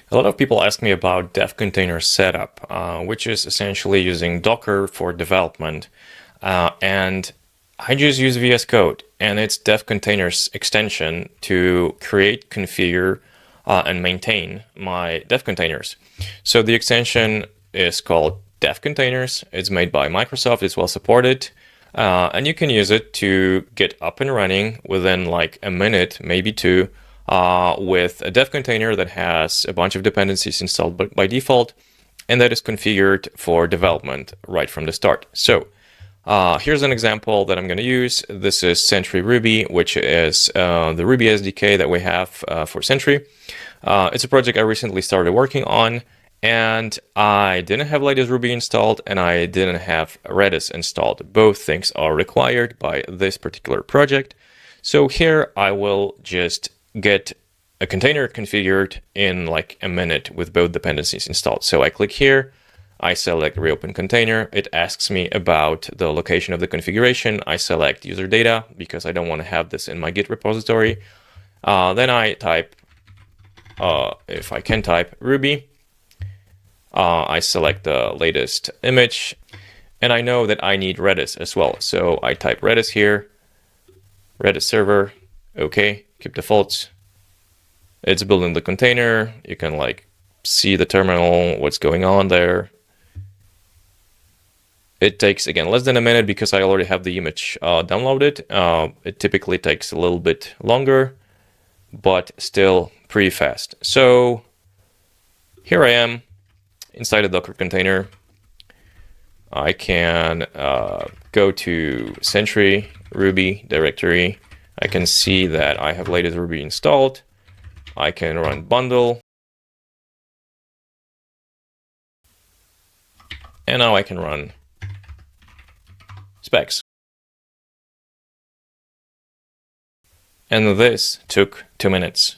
A lot of people ask me about dev container setup, which is essentially using Docker for development. And I just use VS Code and its dev containers extension to create, configure, and maintain my dev containers. So the extension is called dev containers. It's made by Microsoft. It's well supported. And you can use it to get up and running within like a minute, maybe two, with a dev container that has a bunch of dependencies installed by default, and that is configured for development right from the start. So here's an example that I'm going to use. This is Sentry Ruby, which is the Ruby SDK that we have for Sentry. It's a project I recently started working on, and I didn't have latest Ruby installed, and I didn't have Redis installed. Both things are required by this particular project. So here I will just get a container configured in like a minute with both dependencies installed. So I click here, I select reopen container. It asks me about the location of the configuration. I select user data because I don't want to have this in my Git repository. Then I type, if I can type Ruby, I select the latest image, and I know that I need Redis as well. So I type Redis here, Redis server, okay, keep defaults. It's building the container. You can like see the terminal, what's going on there. It takes, again, less than a minute because I already have the image downloaded. It typically takes a little bit longer, but still pretty fast. So here I am inside a Docker container. I can go to Sentry Ruby directory. I can see that I have latest Ruby installed. I can run bundle. And now I can run specs. And this took 2 minutes.